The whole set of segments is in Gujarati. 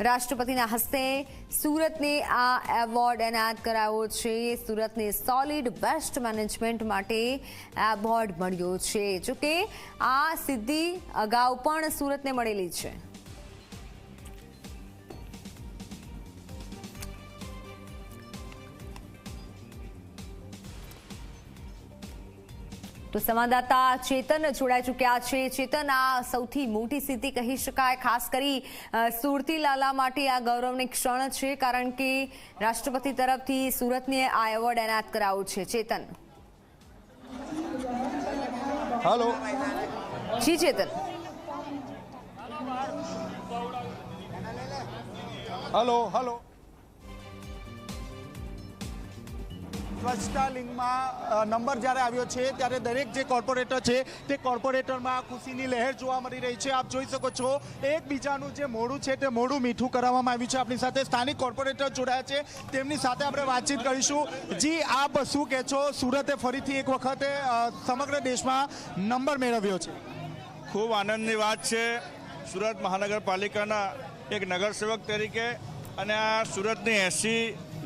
રાષ્ટ્રપતિના હસ્તે સુરતને આ એવોર્ડ એનાયત કરાયો છે। સુરતને સોલિડ વેસ્ટ મેનેજમેન્ટ માટે એવોર્ડ મળ્યો છે। જોકે આ સિદ્ધિ અગાઉ પણ સુરતને મળેલી છે। તો સંવાદદાતા ચેતન જોડાઈ ચૂક્યા છે। ચેતન, આ સૌથી મોટી સિદ્ધિ કહી શકાય, ખાસ કરી સુરતી લાલા માટે આ ગૌરવની ક્ષણ છે, કારણ કે રાષ્ટ્રપતિ તરફથી સુરતને આ એવોર્ડ એનાયત કરાયો છે। ચેતન, હેલો જી ચેતન, હેલો હેલો સ્વચ્છતા લિંગમાં નંબર જ્યારે આવ્યો છે ત્યારે દરેક જે કોર્પોરેટર છે તે કોર્પોરેટરમાં ખુશીની લહેર જોવા મળી રહી છે। આપ જોઈ શકો છો એકબીજાનું જે મોઢું છે તે મોઢું મીઠું કરાવવામાં આવ્યું છે। આપણી સાથે સ્થાનિક કોર્પોરેટર જોડાયા છે, તેમની સાથે આપણે વાતચીત કરીશું। જી, આપ શું કહે છો? સુરતે ફરીથી એક વખતે સમગ્ર દેશમાં નંબર મેળવ્યો છે। ખૂબ આનંદની વાત છે સુરત મહાનગરપાલિકાના એક નગરસેવક તરીકે, અને આ સુરતની 80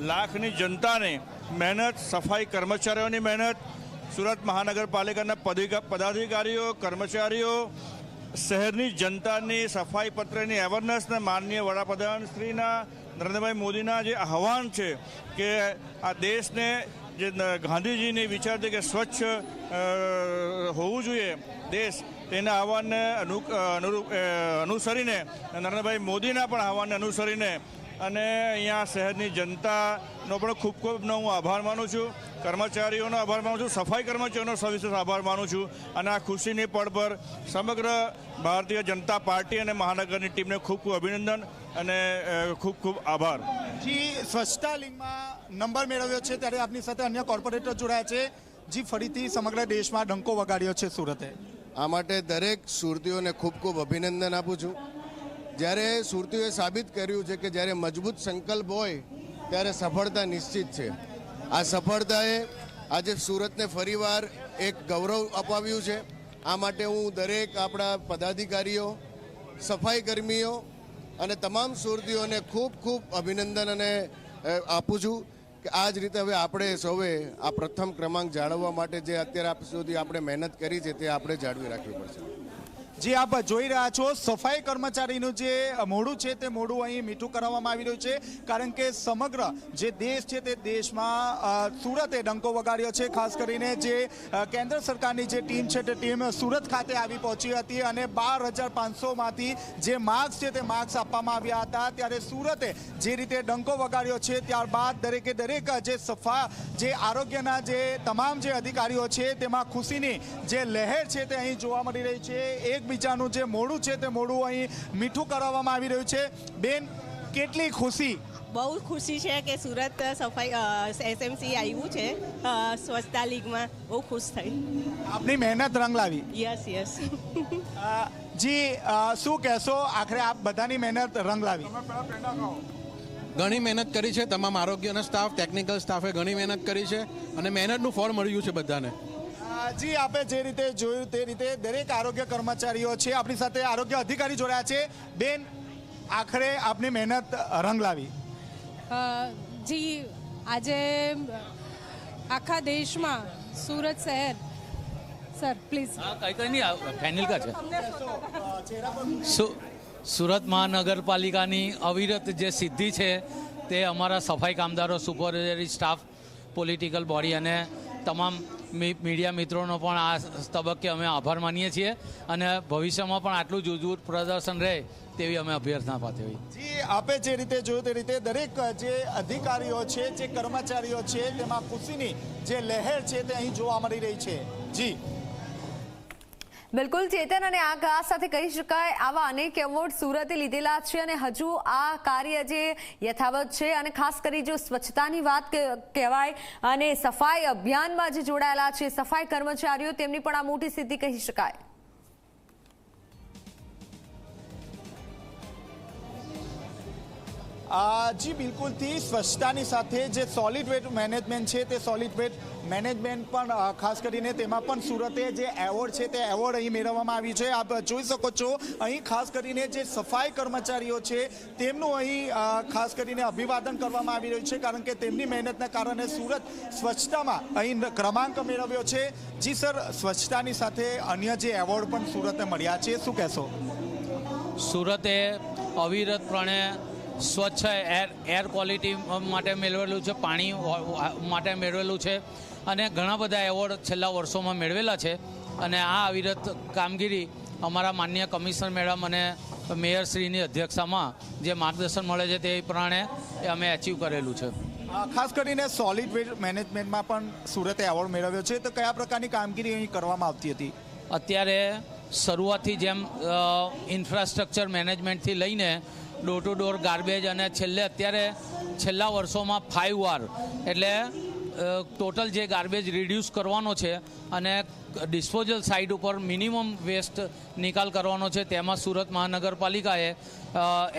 લાખની જનતાને મહેનત, સફાઈ કર્મચારીઓની મહેનત, સુરત મહાનગરપાલિકાના પદાધિકારીઓ, કર્મચારીઓ, શહેરની જનતાની સફાઈ પત્રની અવેરનેસને માનનીય વડાપ્રધાન શ્રીના નરેન્દ્રભાઈ મોદીના જે આહવાન છે કે આ દેશને જે ગાંધીજીની વિચાર છે કે સ્વચ્છ હોવું જોઈએ દેશ, તેના આહવાનને અનુસરીને, નરેન્દ્રભાઈ મોદીના પણ આહવાનને અનુસરીને અને અહીંયા શહેરની જનતાનો પણ ખૂબ ખૂબ હું આભાર માનું છું, કર્મચારીઓનો આભાર માનું છું, સફાઈ કર્મચારીઓનો સવિશેષ આભાર માનું છું, અને આ ખુશીની પળ પર સમગ્ર ભારતીય જનતા પાર્ટી અને મહાનગરની ટીમને ખૂબ ખૂબ અભિનંદન અને ખૂબ ખૂબ આભાર। જી, સ્વચ્છતા લિંગમાં નંબર મેળવ્યો છે ત્યારે આપની સાથે અન્ય કોર્પોરેટર જોડાયા છે। જી, ફરીથી સમગ્ર દેશમાં ડંકો વગાડ્યો છે સુરતે। આ માટે દરેક સુરતીઓને ખૂબ ખૂબ અભિનંદન આપું છું। જ્યારે સુરતીઓએ સાબિત કર્યું છે કે જ્યારે મજબૂત સંકલ્પ હોય ત્યારે સફળતા નિશ્ચિત છે। આ સફળતાએ આજે સુરતને ફરીવાર એક ગૌરવ અપાવ્યું છે। આ માટે હું દરેક આપણા પદાધિકારીઓ, સફાઈ કર્મીઓ અને તમામ સુરતીઓને ખૂબ ખૂબ અભિનંદન અને આપું છું કે આ જ રીતે હવે આપણે સૌએ આ પ્રથમ ક્રમાંક જાળવવા માટે જે અત્યાર સુધી આપણે મહેનત કરી છે તે આપણે જાળવી રાખવી પડશે। જે આપ જોઈ રહ્યા છો, સફાઈ કર્મચારીનું જે મોઢું છે તે મોઢું અહીં મીઠું કરાવવામાં આવી રહ્યું છે, કારણ કે સમગ્ર જે દેશ છે તે દેશમાં સુરતે ડંકો વગાડ્યો છે। ખાસ કરીને જે કેન્દ્ર સરકારની જે ટીમ છે તે ટીમ સુરત ખાતે આવી પહોંચી હતી અને 12,500માંથી જે માર્ક્સ છે તે માર્ક્સ આપવામાં આવ્યા હતા, ત્યારે સુરતે જે રીતે ડંકો વગાડ્યો છે ત્યારબાદ દરેકે દરેક જે આરોગ્યના જે તમામ જે અધિકારીઓ છે તેમાં ખુશીની જે લહેર છે તે અહીં જોવા મળી રહી છે। એકબીજાનું જે મોઢું છે તે મોઢું અહીં મીઠું કરાવવામાં આવી રહ્યું છે। બેન, કેટલી ખુશી? બહુ ખુશી છે કે સુરત સફાઈ એસએમસી આવ્યું છે સ્વચ્છતા લીગમાં, બહુ ખુશ થઈ। આપની મહેનત રંગ લાવી? Yes yes. જી, શું કહેશો? આખરે આપ બધાની મહેનત રંગ લાવી? ઘણી મહેનત કરી છે, તમામ આરોગ્યના સ્ટાફ, ટેકનિકલ સ્ટાફે ઘણી મહેનત કરી છે અને મહેનતનું ફળ મળ્યું છે બધાને। જી, આપે જે રીતે જોયું તે રીતે દરેક આરોગ્ય કર્મચારીઓ છે, આપણી સાથે આરોગ્ય અધિકારી જોડાયા છે। બેન, આખરે આપની મહેનત રંગ લાવી? જી, આજે આખા દેશમાં સુરત શહેર, સર પ્લીઝ કઈ નહીં ફાઇનલ કા છે સુરત મહાનગરપાલિકાની અવિરત જે સિદ્ધિ છે તે અમારા સફાઈ કામદારો, સુપરવાઇઝરી સ્ટાફ, પોલિટિકલ બોડી અને તમામ મીડિયા મિત્રોનો પણ આ તબક્કે અમે આભાર માનીએ છીએ અને ભવિષ્યમાં પણ આટલું જ ઉજ્જવળ પ્રદર્શન રહે તેવી અમે અભ્યર્થના પાઠવી। જી, આપે જે રીતે જોયું તે રીતે દરેક જે અધિકારીઓ છે, જે કર્મચારીઓ છે, તેમાં ખુશીની જે લહેર છે તે અહીં જોવા મળી રહી છે। જી બિલકુલ ચેતન, અને આ સાથે કહી શકાય આવા અનેક એવોર્ડ સુરતે લીધેલા છે અને હજુ આ કાર્ય જે યથાવત છે, અને ખાસ કરી જો સ્વચ્છતાની વાત કહેવાય અને સફાઈ અભિયાનમાં જે જોડાયેલા છે સફાઈ કર્મચારીઓ, તેમની પણ આ મોટી સિદ્ધિ કહી શકાય। જી બિલકુલથી સ્વચ્છતાની સાથે જે સોલિડ વેસ્ટ મેનેજમેન્ટ છે તે સોલિડ વેસ્ટ મેનેજમેન્ટ પણ ખાસ કરીને તેમાં પણ સુરતે જે એવોર્ડ છે તે એવોર્ડ અહીં મેળવવામાં આવ્યું છે. આપ જોઈ શકો છો અહીં ખાસ કરીને જે સફાઈ કર્મચારીઓ છે તેમનું અહીં ખાસ કરીને અભિવાદન કરવામાં આવી રહ્યું છે, કારણ કે તેમની મહેનતના કારણે સુરત સ્વચ્છતામાં અહીં ક્રમાંક મેળવ્યો છે. જી સર, સ્વચ્છતાની સાથે અન્ય જે એવોર્ડ પણ સુરતે મળ્યા છે, શું કહેશો? સુરતે અવિરતપણે સ્વચ્છ એર ક્વોલિટી માટે મેળવેલું છે, પાણી માટે મેળવેલું છે અને ઘણા બધા એવોર્ડ છેલ્લા વર્ષોમાં મેળવેલા છે. અને આ અવિરત કામગીરી અમારા માનનીય કમિશનર મેડમ અને મેયરશ્રીની અધ્યક્ષતામાં જે માર્ગદર્શન મળે છે તે પ્રમાણે અમે એચીવ કરેલું છે. ખાસ કરીને સોલિડ વેસ્ટ મેનેજમેન્ટમાં પણ સુરતે એવોર્ડ મેળવ્યો છે, તો કયા પ્રકારની કામગીરી અહીં કરવામાં આવતી હતી? અત્યારે શરૂઆતથી જેમ ઇન્ફ્રાસ્ટ્રક્ચર મેનેજમેન્ટથી લઈને ડોર ટુ ડોર ગાર્બેજ અને છેલ્લા વર્ષોમાં 5R એટલે ટોટલ જે ગાર્બેજ રિડ્યુસ કરવાનો છે અને ડિસ્પોઝલ સાઇટ ઉપર મિનિમમ વેસ્ટ નિકાલ કરવાનો છે, તેમાં સુરત મહાનગરપાલિકાએ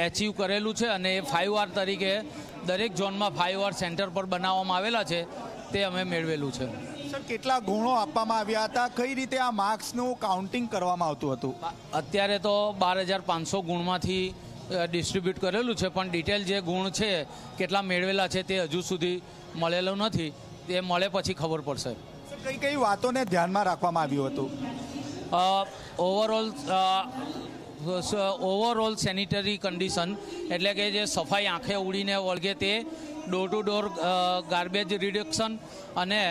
એચીવ કરેલું છે. અને એ 5R તરીકે દરેક ઝોનમાં 5R સેન્ટર પર બનાવવામાં આવેલા છે, તે અમે મેળવેલું છે. સર, કેટલા ગુણો આપવામાં આવ્યા હતા? કઈ રીતે આ માર્ક્સનું કાઉન્ટિંગ કરવામાં આવતું હતું? અત્યારે તો 12,500 ગુણમાંથી ડિસ્ટ્રીબ્યુટ કરેલું છે, પણ ડિટેલ જે ગુણ છે કેટલા મેળવેલા છે તે હજુ સુધી મળેલું નથી. તે મળે પછી ખબર પડશે. કઈ કઈ વાતોને ધ્યાનમાં રાખવામાં આવ્યું હતું? ઓવરઓલ સેનિટરી કન્ડિશન એટલે કે જે સફાઈ આંખે ઉડીને વળગે તે, door to door garbage reduction અને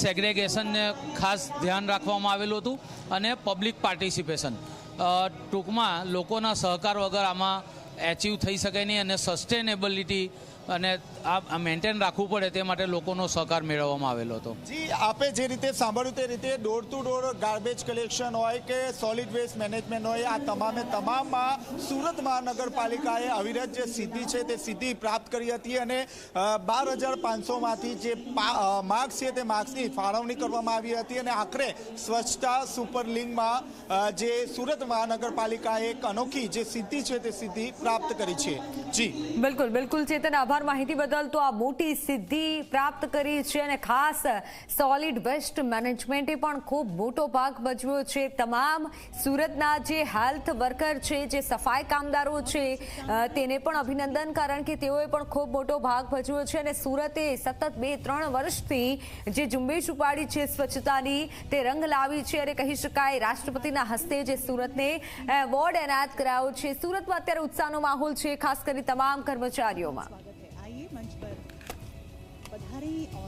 સેગ્રેગેશનને ખાસ ધ્યાન રાખવામાં આવેલું હતું અને પબ્લિક પાર્ટિસિપેશન. ટૂંકમાં લોકોના સહકાર વગર આમાં એચીવ થઈ શકે નહીં અને સસ્ટેનેબિલિટી અને આ મેન્ટેન રાખવું પડે તે માટે લોકોનો સહકાર મેળવવામાં આવેલો હતો. જી, આપે જે રીતે સાંભળ્યું તે રીતે door to door garbage collection હોય કે સોલિડ વેસ્ટ મેનેજમેન્ટ હોય, આ તમામમાં સુરત મહાનગરપાલિકાએ અવિરત જે સિદ્ધિ છે તે સિદ્ધિ પ્રાપ્ત કરી હતી અને 12,500માંથી જે માર્ક્સ છે તે માર્ક્સની ફાળવણી કરવામાં આવી હતી અને આખરે સ્વચ્છતા સુપરલિંગમાં જે સુરત મહાનગરપાલિકાએ એક અનોખી જે સિદ્ધિ છે તે સિદ્ધિ પ્રાપ્ત કરી છે. જી બિલકુલ ચેતન, આભાર માહિતી બદલ. તો આ મોટી સિદ્ધિ પ્રાપ્ત કરી છે અને ખાસ સોલિડ વેસ્ટ મેનેજમેન્ટે પણ ખૂબ મોટો ભાગ ભજવ્યો છે. તમામ સુરતના જે હેલ્થ વર્કર છે, જે સફાઈ કામદારો છે, તેને પણ અભિનંદન, કારણ કે તેઓએ પણ ખૂબ મોટો ભાગ ભજવ્યો છે અને સુરતે સતત 2-3 વર્ષથી જે ઝુંબેશ ઉપાડી છે સ્વચ્છતાની, તે રંગ લાવી છે અને કહી શકાય રાષ્ટ્રપતિના હસ્તે જે સુરતને એવોર્ડ એનાયત કરાયો છે. સુરતમાં અત્યારે ઉત્સાહનો માહોલ છે, ખાસ કરી તમામ કર્મચારીઓમાં. आइए मंच पर पधारें और